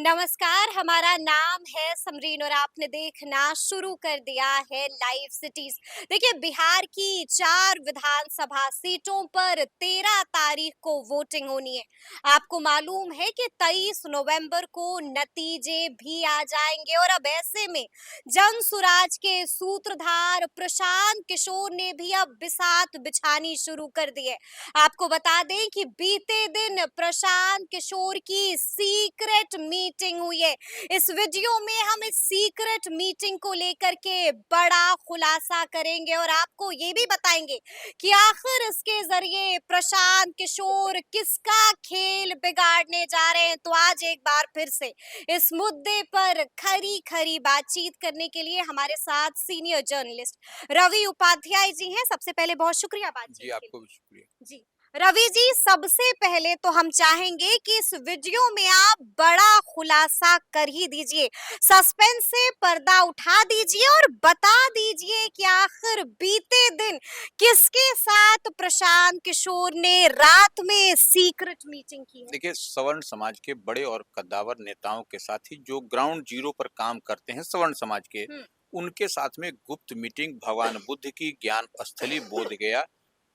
नमस्कार, हमारा नाम है समरीन और आपने देखना शुरू कर दिया है लाइव सिटीज। देखिए, बिहार की 4 विधानसभा सीटों पर 13 तारीख को वोटिंग होनी है। आपको मालूम है कि 23 नवंबर को नतीजे भी आ जाएंगे और अब ऐसे में जन सुराज के सूत्रधार प्रशांत किशोर ने भी अब बिसात बिछानी शुरू कर दी है। आपको बता दें कि बीते दिन प्रशांत किशोर की सीक्रेट मीटिंग हुई है। इस वीडियो में हम इस सीक्रेट मीटिंग को लेकर के बड़ा खुलासा करेंगे और आपको ये भी बताएंगे कि आखिर इसके जरिए प्रशांत किशोर किसका खेल बिगाड़ने जा रहे हैं। तो आज एक बार फिर से इस मुद्दे पर खरी खरी बातचीत करने के लिए हमारे साथ सीनियर जर्नलिस्ट रवि उपाध्याय जी हैं। सबसे पहले बहुत शुक्रिया बातचीत जी, के आपको भी लिए। शुक्रिया। जी, रवि जी, सबसे पहले तो हम चाहेंगे कि इस वीडियो में आप बड़ा खुलासा कर ही दीजिए, सस्पेंस से पर्दा उठा दीजिए और बता दीजिए कि आखिर बीते दिन किसके साथ प्रशांत किशोर ने रात में सीक्रेट मीटिंग की है। देखिए, सवर्ण समाज के बड़े और कद्दावर नेताओं के साथ ही जो ग्राउंड जीरो पर काम करते हैं सवर्ण समाज के, हम्म। उनके साथ में गुप्त मीटिंग भगवान बुद्ध की ज्ञान स्थली बोध गया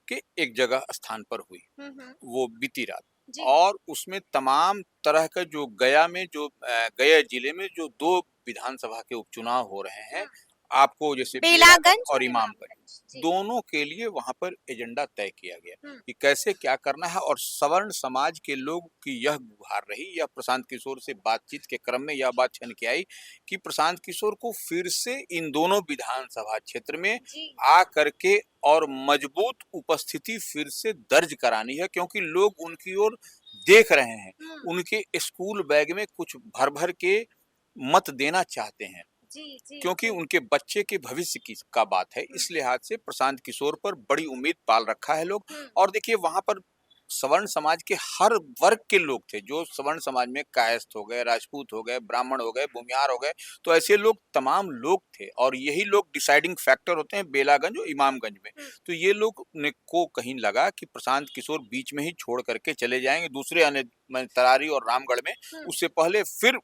के एक जगह स्थान पर हुई। हम्म। वो बीती रात। जी। और उसमें तमाम तरह का जो गया में जो गया जिले में जो 2 विधानसभा के उपचुनाव हो रहे हैं, हाँ। आपको जैसे बेलागंज बेलागंज और और इमामगंज, इमामगंज। जी। दोनों के लिए वहां पर एजेंडा तय किया गया हम्म। कि कैसे क्या करना है। और सवर्ण समाज के लोग की यह गुहार रही, यह प्रशांत किशोर से बातचीत के क्रम में यह बात छन के आई कि प्रशांत किशोर को फिर से इन दोनों विधानसभा क्षेत्र में जी। आ करके और मजबूत उपस्थिति फिर से दर्ज करानी है, क्योंकि लोग उनकी ओर देख रहे हैं। हम्म। उनके स्कूल बैग में कुछ भर भर के मत देना चाहते हैं, जी। जी। क्योंकि जी। उनके बच्चे के भविष्य की का बात है। हम्म। इस लिहाज से प्रशांत किशोर पर बड़ी उम्मीद पाल रखा है लोग। हम्म। और देखिए, वहां पर सवर्ण समाज के हर वर्ग के लोग थे। जो सवर्ण समाज में कायस्थ हो गए, राजपूत हो गए, ब्राह्मण हो गए, भूमिहार हो गए, तो ऐसे लोग तमाम लोग थे और यही लोग डिसाइडिंग फैक्टर होते हैं बेलागंज और इमामगंज में। हम्म। तो ये लोग ने को कहीं लगा कि प्रशांत किशोर बीच में ही छोड़ करके चले जाएंगे दूसरे अन्य तरारी और रामगढ़ में। हम्म। उससे पहले फिर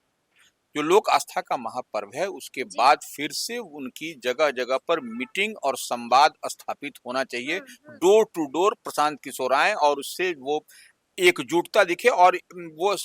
जो लोक आस्था का महापर्व है, उसके जी। बाद फिर से उनकी जगह जगह पर मीटिंग और संवाद स्थापित होना चाहिए। हम्म। Door to door Prashant Kishor आए और उससे वो एकजुटता दिखे। और वो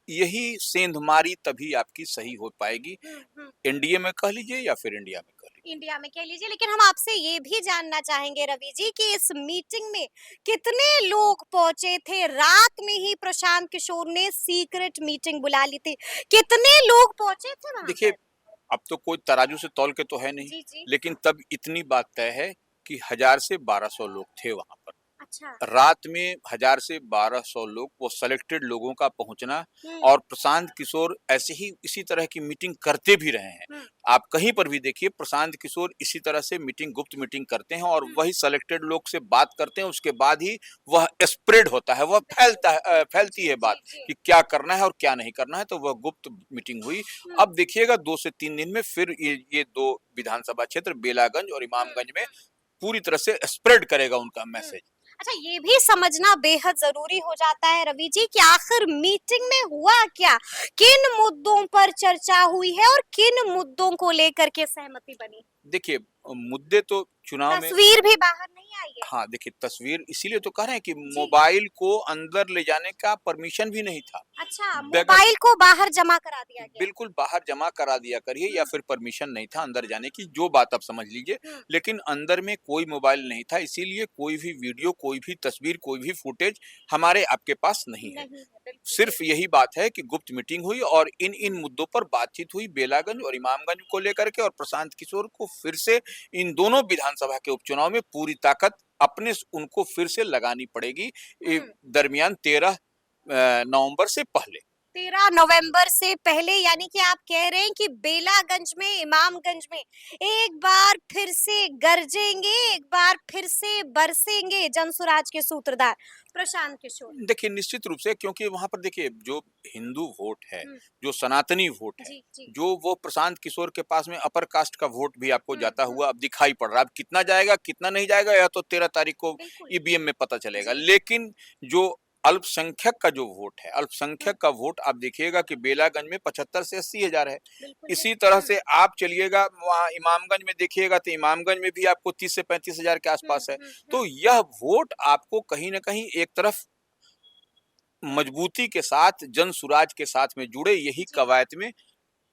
यही सेंधमारी तभी आपकी सही हो पाएगी, हम्म। एनडीए में कह लीजिए या फिर इंडिया में कह लीजिए। इंडिया में कह लीजिए, लेकिन हम आपसे ये भी जानना चाहेंगे रवि जी कि इस मीटिंग में कितने लोग पहुंचे थे। रात में ही प्रशांत किशोर ने सीक्रेट मीटिंग बुला ली थी, कितने लोग पहुंचे थे वहां देखिए, पर। अब तो कोई तराजू से तौल के तो है नहीं, जी। जी। लेकिन तब इतनी बात तय है कि 1000 से 1200 लोग थे वहां पर। अच्छा। रात में 1000 से 1200 लोग, वो सेलेक्टेड लोगों का पहुंचना। हम्म। और प्रशांत किशोर ऐसे ही इसी तरह की मीटिंग करते भी रहे हैं। हम्म। आप कहीं पर भी देखिए, प्रशांत किशोर इसी तरह से मीटिंग, गुप्त मीटिंग करते हैं और हम्म। वही सेलेक्टेड लोग से बात करते हैं। उसके बाद ही वह स्प्रेड होता है, वह फैलता है, बिल्कुल। फैलती जी। है बात जी। जी। कि क्या करना है और क्या नहीं करना है। तो वह गुप्त मीटिंग हुई। हम्म। अब देखिएगा 2 से 3 दिन में फिर ये 2 विधानसभा क्षेत्र बेलागंज और इमामगंज में पूरी तरह से स्प्रेड करेगा उनका हम्म। मैसेज। अच्छा, ये भी समझना बेहद जरूरी हो जाता है रवि जी कि आखिर मीटिंग में हुआ क्या, किन मुद्दों पर चर्चा हुई है और किन मुद्दों को लेकर के सहमति बनी। देखिए, मुद्दे तो चुनाव में। तस्वीर भी बाहर नहीं आई है। हाँ, देखिए, तस्वीर इसीलिए तो कह रहे हैं कि जी। मोबाइल को अंदर ले जाने का परमिशन भी नहीं था। अच्छा, बगैर मोबाइल को बाहर जमा करा दिया गया। बिल्कुल बाहर जमा करा दिया करिए, या हम्म। फिर परमिशन नहीं था अंदर जाने की, जो बात आप समझ लीजिए। हम्म। लेकिन अंदर में कोई मोबाइल नहीं था, इसीलिए कोई भी वीडियो, कोई भी तस्वीर, कोई भी फुटेज हमारे आपके पास नहीं है। नहीं है, बिल्कुल सिर्फ बिल्कुल। यही बात है कि गुप्त मीटिंग हुई और इन मुद्दों पर बातचीत हुई, बेलागंज और इमामगंज को लेकर के। और प्रशांत किशोर को फिर से इन दोनों विधानसभा के उपचुनाव में पूरी ताकत उनको फिर से लगानी पड़ेगी, हम्म। दरमियान 13 नवंबर से पहले। 13 नवंबर से पहले, यानी कि आप कह रहे हैं कि बेलागंज में, इमामगंज में एक बार फिर से गरजेंगे, एक बार फिर से बरसेंगे जनसुराज के सूत्रधार प्रशांत किशोर। देखिए, निश्चित रूप से, क्योंकि वहां पर देखिए, जो हिंदू वोट है, हम्म। जो सनातनी वोट है, जी। जी। जो वो प्रशांत किशोर के पास में अपर कास्ट का वोट भी आपको जाता हम्म। हुआ अब दिखाई पड़ रहा है। अब कितना जाएगा कितना नहीं जाएगा, या तो 13 तारीख को बिल्कुल। ईवीएम में पता चलेगा। जी। लेकिन जो अल्पसंख्यक का जो वोट है, हुँ, अल्पसंख्यक का वोट आप देखिएगा कि बेलागंज में 75 से 80 हजार है। बिल्कुल जी। इसी तरह हुँ, से आप चलिएगा वहाँ इमामगंज में देखिएगा तो इमामगंज में भी आपको 30 से 35 हजार के हुँ, आसपास है। हुँ, हुँ। तो यह वोट आपको कहीं न कहीं एक तरफ मजबूती के साथ जनसुराज के साथ में जुड़े, यही जी। कवायद में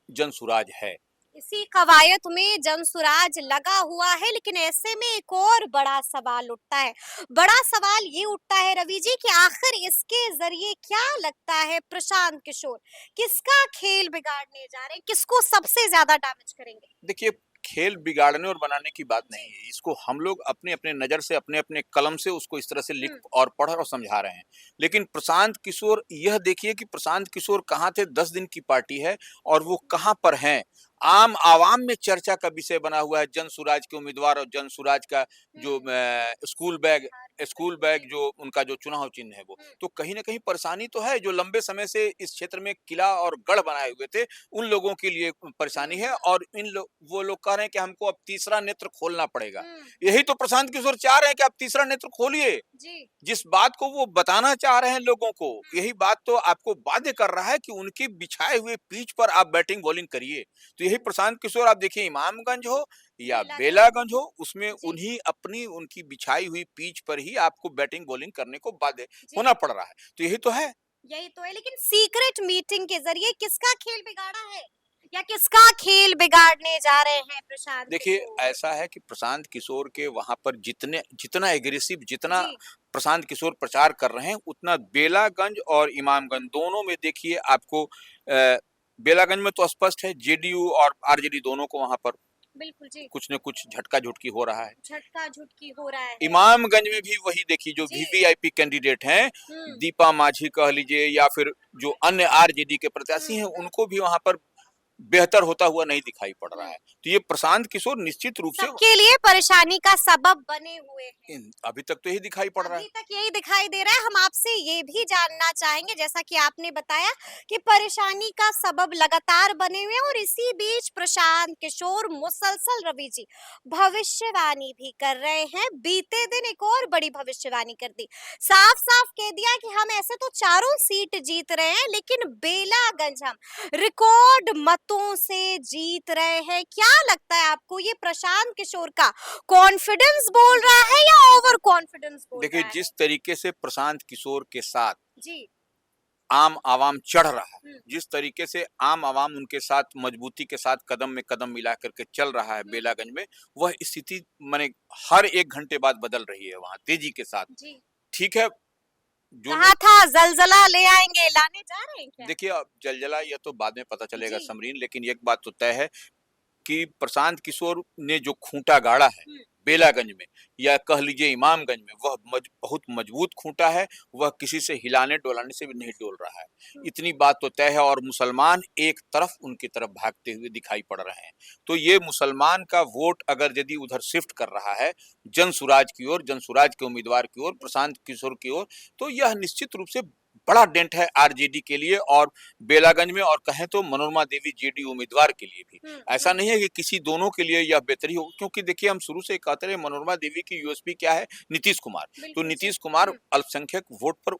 जनसुराज है। इसी कवायद में जनसुराज लगा हुआ है, लेकिन ऐसे में एक और बड़ा सवाल उठता है। बड़ा सवाल ये उठता है रवि जी कि आखिर इसके ज़रिए क्या लगता है प्रशांत किशोर किसका खेल बिगाड़ने जा रहे हैं? किसको सबसे ज़्यादा डैमेज करेंगे? देखिए, खेल बिगाड़ने और बनाने की बात नहीं जी। है। इसको हम लोग अपने-अपने नज़र से, अपने-अपने कलम से उसको इस तरह से लिख हुँ, और पढ़ और समझा रहे हैं। लेकिन प्रशांत किशोर यह देखिए कि प्रशांत किशोर कहाँ थे, 10 दिन की पार्टी है और वो कहाँ पर हैं। आम आवाम में चर्चा का विषय बना हुआ है जनसुराज के उम्मीदवार और जनसुराज का जो हुँ। बिहार में स्कूल बिल्कुल बैग जी। जो उनका जो चुनाव चिन्ह है वो। हुँ, तो कहीं न कहीं परेशानी तो है, जो लंबे समय से इस क्षेत्र में किला और गढ़ बनाए हुए थे, उन लोगों के लिए हुँ, परेशानी है हुँ, और इन लो वो लोग कह रहे हैं कि हमको अब तीसरा नेत्र खोलना पड़ेगा। हुँ। यही तो प्रशांत किशोर चाह रहे हैं कि आप तीसरा नेत्र खोलिए। जी। जिस बात को वो बताना चाह रहे हैं लोगों को, हुँ, यही बात तो आपको बाध्य कर रहा है कि उनकी बिछाए हुए पिच पर आप बैटिंग बॉलिंग करिए। तो यही हुँ। प्रशांत किशोर आप देखिए इमामगंज हो या बेलागंज हो। बेलागंज हो, उसमें जी, उन्हीं अपनी उनकी बिछाई हुई पिच पर ही आपको बैटिंग बॉलिंग करने को बाध्य जी। होना पड़ रहा है। तो यही तो है। यही तो है, लेकिन सीक्रेट मीटिंग के ज़रिए किसका खेल बिगाड़ा है? या किसका खेल बिगाड़ने जा रहे हैं प्रशांत देखिए, किशोर? ऐसा है कि प्रशांत किशोर के वहाँ पर जितना एग्रेसिव जितना जी। प्रशांत किशोर प्रचार कर रहे हैं, उतना बेलागंज और हुँ, इमामगंज दोनों में देखिए आपको बेलागंज में तो स्पष्ट है जेडीयू और आरजेडी दोनों को वहाँ पर बिल्कुल जी। कुछ न कुछ झटका-झुटकी हो रहा है। झटका-झुटकी हो रहा है। इमामगंज में भी वही देखिए जो जी। वीवीआईपी कैंडिडेट हैं, हुँ, दीपा मांझी कह लीजिए या फिर जो अन्य आरजेडी के प्रत्याशी हुँ, हैं, हुँ, उनको भी वहाँ पर बेहतर होता हुआ नहीं दिखाई पड़ रहा हुँ। है। तो ये प्रशांत किशोर निश्चित रूप से सबके लिए परेशानी का सबब बने हुए हैं। अभी तक तो यही दिखाई पड़ रहा है। अभी तक यही दिखाई दे रहा है। हम आपसे ये भी जानना चाहेंगे, जैसा कि आपने बताया कि परेशानी का सबब लगातार बने हुए हैं और इसी बीच प्रशांत किशोर मुसलसल रवि जी भविष्यवाणी भी कर रहे हैं। बीते दिन एक और बड़ी भविष्यवाणी कर दी, साफ साफ कह दिया कि हम ऐसे तो चारों सीट जीत रहे हैं, लेकिन बेलागंज हम रिकॉर्ड मतों से जीत रहे हैं। क्या लगता है आपको, ये प्रशांत किशोर का कॉन्फिडेंस बोल रहा है या ओवर कॉन्फिडेंस बोल देखिए, रहा है? जिस तरीके से प्रशांत किशोर के साथ जी। आम आवाम चढ़ रहा है, हुँ, जिस तरीके से आम आवाम उनके साथ मजबूती के साथ कदम में कदम मिला करके चल रहा है हुँ, बेलागंज में, वह स्थिति माने हर 1 घंटे बाद बदल रही है वहाँ तेजी के साथ। जी। ठीक है, जो कहा लोग था ज़लज़ला ले आएँगे, लाने जा रहे हैं क्या? देखिए अब जलजला ये तो बाद में पता चलेगा जी। समरीन, लेकिन एक बात तो तय है कि प्रशांत किशोर ने जो खूंटा गाड़ा है हुँ, बेलागंज में या कह लीजिए इमामगंज में, वह बहुत मजबूत खूंटा है। वह किसी से हिलाने डोलाने से भी नहीं डोल रहा है। हुँ, इतनी बात तो तय है और मुसलमान एक तरफ उनकी तरफ भागते हुए दिखाई पड़ रहे हैं। तो ये मुसलमान का वोट अगर यदि उधर शिफ्ट कर रहा है जनसुराज की ओर, जनसुराज के उम्मीदवार की ओर, बिल्कुल। प्रशांत किशोर की ओर, तो यह निश्चित रूप से बड़ा डेंट है आरजेडी के लिए और बेलागंज में और कहें तो मनोरमा देवी जेडीयू उम्मीदवार के लिए भी। हुँ, ऐसा हुँ, नहीं है कि किसी दोनों के लिए यह बेहतरी हो, क्योंकि देखिए हम शुरू से कहते रहे मनोरमा देवी की यूएसपी क्या है? नीतीश कुमार। तो बिल्कुल जी। नीतीश कुमार हुँ, अल्पसंख्यक वोट पर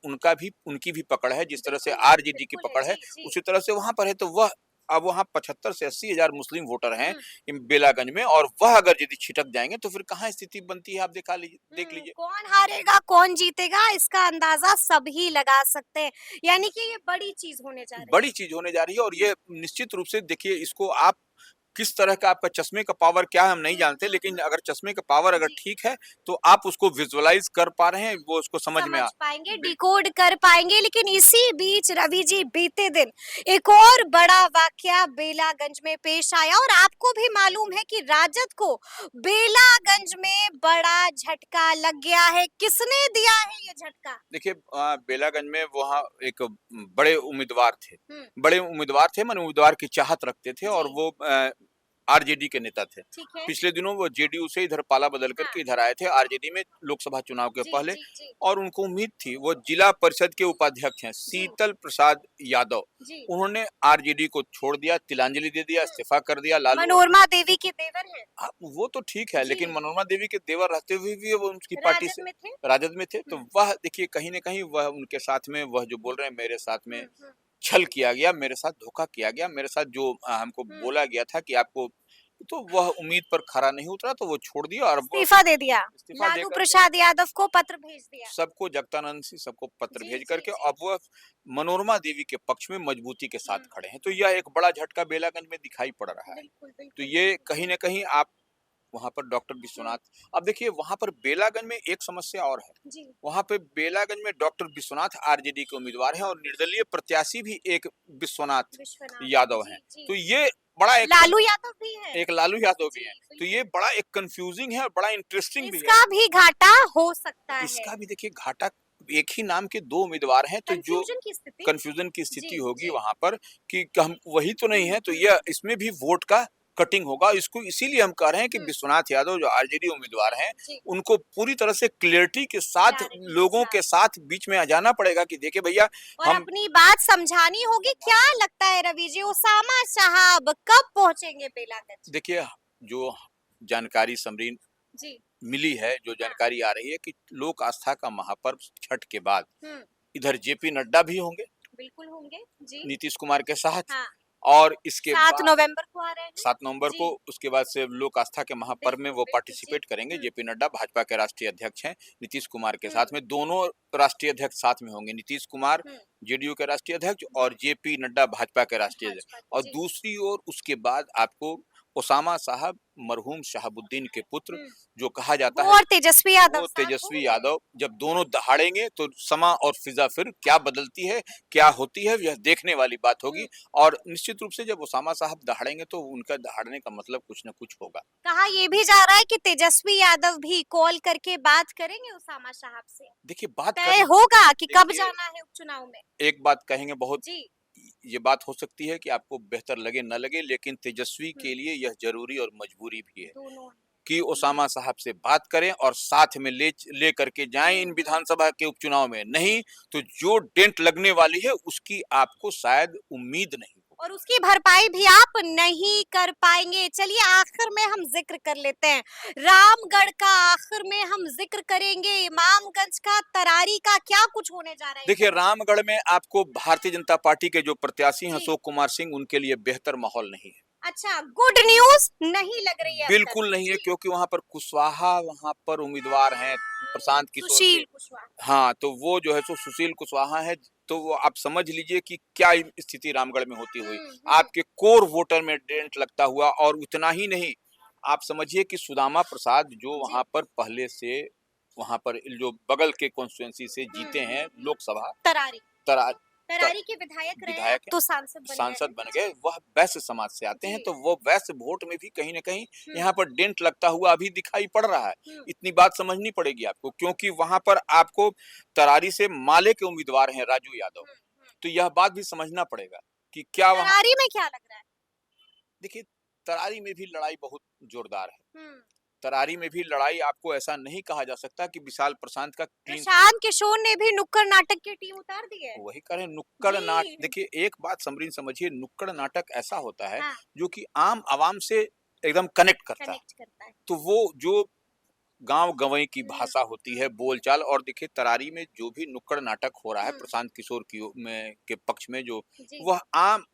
उनकी भी पकड़ है, जिस तरह से बिल्कुल है, आरजेडी की बिल्कुल है। पकड़ है, जी, जी। उसी तरह से वहाँ पर है। तो वह अब वहाँ 75 से 80 हजार मुस्लिम वोटर हैं हुँ, बेलागंज में और वह अगर यदि छिटक जाएंगे तो फिर कहाँ स्थिति बनती है आप देख लीजिए। कौन हारेगा, कौन जीतेगा, इसका अंदाज़ा सभी लगा सकते हैं। यानी कि ये बड़ी चीज़ होने जा रही है। बड़ी चीज होने जा रही है और हुँ, ये निश्चित रूप से देखिए इसको आप किस तरह का आपका चश्मे का पावर क्या है हम नहीं जानते, लेकिन अगर चश्मे का पावर अगर जी। ठीक है तो आप उसको विजुअलाइज कर पा रहे हैं, वो उसको समझ में समझ आ पाएँगे, बिल डिकोड कर पाएँगे, लेकिन इसी बीच रवि जी बीते दिन एक और बड़ा वाकया बेलागंज में पेश आया और आपको भी मालूम है कि राजद को बेलागंज में बड़ा झटका लग गया है। किसने दिया है ये झटका? देखिए बेलागंज में वहाँ एक बड़े उम्मीदवार थे। हुँ, बड़े उम्मीदवार थे माने उम्मीदवार की चाहत रखते थे और जी। वो आरजेडी के नेता थे। ठीक है। पिछले दिनों वो जेडीयू से इधर पाला बदल हाँ। करके इधर आए थे आरजेडी में लोकसभा चुनाव के जी, पहले, जी, जी। और उनको उम्मीद थी, वो जिला परिषद के उपाध्यक्ष हैं शीतल प्रसाद यादव, जी। उन्होंने आरजेडी को छोड़ दिया, तिलांजलि दे दिया, इस्तीफा कर दिया। लालू मनोरमा देवी के देवर हैं। वो तो ठीक है, लेकिन जी। मनोरमा देवी के देवर रहते हुए भी वो उनकी पार्टी राजद से में थे। राजद में थे, तो वह देखिए कहीं न कहीं वह उनके साथ में, वह जो बोल रहे हैं मेरे साथ में हुँ। छल किया गया, मेरे साथ धोखा किया गया, मेरे साथ जो हमको बोला गया था कि आपको, तो वह उम्मीद पर खरा नहीं उतरा, तो वो छोड़ दिया और वो इस्तीफा दे दिया। इस्तीफा लालू देकर के प्रसाद यादव को पत्र भेज दिया। सबको, जगदानंद सिंह सबको पत्र जी, भेज जी, करके जी। अब वह मनोरमा देवी के पक्ष में मजबूती के साथ हुँ। खड़े हैं। तो यह एक बड़ा झटका बेलागंज में दिखाई पड़ रहा है। बिल्कुल, तो बिल्कुल, ये बिल्कुल। कहीं न कहीं आप वहाँ पर डॉक्टर विश्वनाथ, अब देखिए वहाँ पर बेलागंज में एक समस्या और है। जी। वहाँ पे बेलागंज में डॉक्टर विश्वनाथ आरजेडी के उम्मीदवार हैं और निर्दलीय प्रत्याशी भी एक विश्वनाथ विश्वनाथ। यादव जी, हैं। जी। तो ये बड़ा लालू यादव भी है। एक लालू यादव भी जी, हैं। तो बिल्कुल। ये बड़ा एक कन्फ्यूजिंग है और बड़ा इंटरेस्टिंग भी है। इसका भी घाटा हो सकता है। इसका भी देखिए घाटा, एक ही नाम के 2 उम्मीदवार हैं, तो जो कन्फ्यूजन की स्थिति। कन्फ्यूजन की स्थिति जी, होगी जी। वहाँ पर कि हम वही तो नहीं है, तो यह इसमें भी वोट का कटिंग होगा। इसको इसीलिए हम कह रहे हैं कि विश्वनाथ यादव जो आरजेडी उम्मीदवार हैं, जी। उनको पूरी तरह से क्लैरिटी के साथ क्लैरिटी के लोगों के साथ बीच में आ जाना पड़ेगा कि देखिए भैया और हम अपनी बात समझानी होगी। क्या लगता है रवि जी, ओसामा साहब कब पहुंचेंगे बेलागंज? देखिए जो जानकारी समरीन जी। मिली है, जो जानकारी आ रही है कि लोक आस्था का महापर्व छठ के बाद हुँ। इधर जेपी नड्डा भी होंगे बिल्कुल होंगे। जी। नीतीश कुमार के साथ, हाँ। और इसके 7 बाद नवंबर को आ रहे हैं। 7 नवंबर जी। को उसके बाद से लोक आस्था के महापर्व में बिल्कुल, वो बिल्कुल। जी। पार्टिसिपेट करेंगे। हुँ। जेपी नड्डा भाजपा के राष्ट्रीय अध्यक्ष हैं, नीतीश कुमार के हुँ। साथ में दोनों राष्ट्रीय अध्यक्ष साथ में होंगे। नीतीश कुमार हुँ। जेडीयू के राष्ट्रीय अध्यक्ष और जेपी नड्डा भाजपा के राष्ट्रीय अध्यक्ष। भाजपा और जी। दूसरी ओर उसके बाद आपको ओसामा साहब, मरहूम शहाबुद्दीन के पुत्र, हुँ। जो कहा जाता वो है और तेजस्वी यादव वो साहब तेजस्वी होंगे। यादव, जब दोनों दहाड़ेंगे तो समा और फिजा फिर क्या बदलती है, क्या होती है, यह देखने वाली बात होगी। और निश्चित रूप से जब ओसामा साहब दहाड़ेंगे तो उनका दहाड़ने का मतलब कुछ न कुछ होगा। कहा ये भी जा रहा है कि तेजस्वी यादव भी कॉल करके बात करेंगे ओसामा साहब से। देखिए बात तय करना, होगा कि कब देखिए जाना है उपचुनाव में। एक बात कहेंगे, बहुत जी। ये बात हो सकती है कि आपको बेहतर लगे न लगे, लेकिन तेजस्वी हुँ। के लिए यह जरूरी और मजबूरी भी है दोनों हैं। कि ओसामा साहब से बात करें और साथ में ले करके जाएं इन विधानसभा के उपचुनाव में। नहीं तो जो डेंट लगने वाली है उसकी आपको शायद उम्मीद नहीं हो। और उसकी भरपाई भी आप नहीं कर पाएंगे। चलिए आखिर में हम जिक्र कर लेते हैं रामगढ़ का, आखिर में हम जिक्र करेंगे इमामगंज का, तरारी का, क्या कुछ होने जा रहा है। देखिए रामगढ़ में आपको भारतीय जनता पार्टी के जो प्रत्याशी हैं जी। अशोक कुमार सिंह, उनके लिए बेहतर माहौल नहीं है। अच्छा, गुड न्यूज नहीं लग रही है अब तक। बिल्कुल नहीं है, जी। क्योंकि वहां पर कुशवाहा वहां पर उम्मीदवार हैं प्रशांत किशोर के। सुशील कुशवाहा। हाँ, तो वो जो है सो सुशील कुशवाहा है, तो वो आप समझ लीजिए कि क्या स्थिति रामगढ़ में होती हुई। आपके कोर वोटर में डेंट लगता हुआ, और उतना ही नहीं, आप समझिए कि सुदामा प्रसाद जो जी। वहां पर पहले से वहां पर जो बगल के कॉन्स्टिट्यूएंसी से जीते हैं लोकसभा, तरारी तरा तरारी के विधायक रहे, अब विधायक तो सांसद बन गए। वह वैश्य समाज से आते हैं, जी। तो वो वैश्य वोट में भी कहीं न कहीं हुँ। यहाँ पर डेंट लगता हुआ अभी दिखाई पड़ रहा है। हुँ। इतनी बात समझनी पड़ेगी आपको, क्योंकि वहां पर आपको तरारी से माले के उम्मीदवार हैं राजू यादव, हुँ, हुँ। तो यह बात भी समझना पड़ेगा कि क्या वहां, तरारी में क्या लग रहा है? देखिए तरारी में भी लड़ाई बहुत जोरदार है। हुँ। तरारी में भी लड़ाई, आपको ऐसा नहीं कहा जा सकता कि विशाल प्रशांत का क्लीन, प्रशांत किशोर ने भी नुक्कड़ नाटक की टीम उतार दी है। वही करें नुक्कड़ नाटक। जी। देखिए एक बात समरीन समझिए, नुक्कड़ नाटक ऐसा होता है हाँ। जो कि आम आवाम से एकदम कनेक्ट करता है। कनेक्ट करता है। तो वो जो गांव गंवई की हुँ। भाषा होती है, बोलचाल, और देखिए तरारी में जो भी नुक्कड़ नाटक हो रहा है हुँ। प्रशांत किशोर की के पक्ष में, जो जी। वह आम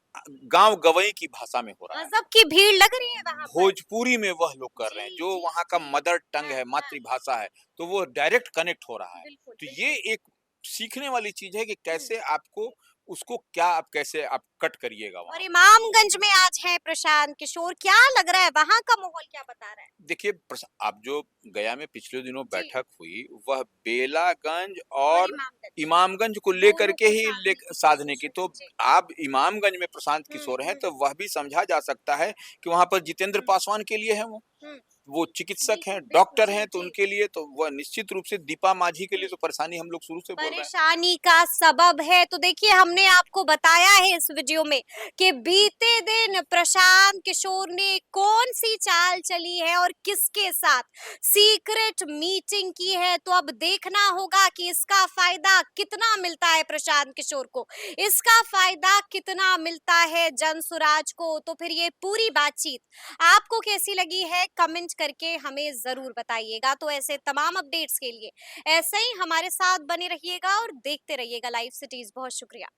गांव गंवई की भाषा में हो रहा है। गजब की भीड़ लग रही है वहाँ पर। भोजपुरी में वह लोग कर रहे हैं, जी, जो जी, वहाँ का जी। मदर टंग हाँ, है, हाँ। मातृभाषा है, तो वो डायरेक्ट कनेक्ट हो रहा है। बिल्कुल, तो बिल्कुल। ये एक सीखने वाली चीज है कि हुँ। कैसे आपको उसको क्या आप कैसे आप कट करिएगा और वहाँ। इमामगंज में आज है प्रशांत किशोर, क्या लग रहा है वहाँ का माहौल क्या बता रहा है? देखिए आप जो गया में पिछले दिनों जी। बैठक हुई, वह बेलागंज और और इमामगंज इमामगंज को लेकर दोनों के को ही साधने की साधने की, कोशिश तो हुई। जी। आप इमामगंज में प्रशांत हुँ, किशोर हैं, हुँ। तो वह भी समझा जा सकता है कि वहां पर जितेंद्र हुँ। पासवान के लिए है वो। हुँ। वो चिकित्सक हैं, बिल्कुल, बिल्कुल। डॉक्टर जी, हैं, तो जी। उनके लिए तो वह निश्चित रूप से दीपा माझी के लिए तो परेशानी हम लोग शुरू से बोल रहे हैं। परेशानी का सबब है। तो देखिए हमने आपको बताया है इस वीडियो में कि बीते दिन प्रशांत किशोर ने कौन सी चाल चली है और किसके साथ सीक्रेट मीटिंग की है। तो अब देखना होगा कि इसका फायदा कितना मिलता है प्रशांत किशोर को, इसका फायदा कितना मिलता है जनसुराज को। तो फिर ये पूरी बातचीत आपको कैसी लगी है कमेंट करके हमें जरूर बताइएगा। तो ऐसे तमाम अपडेट्स के लिए ऐसे ही हमारे साथ बने रहिएगा और देखते रहिएगा लाइव सिटीज। बहुत शुक्रिया।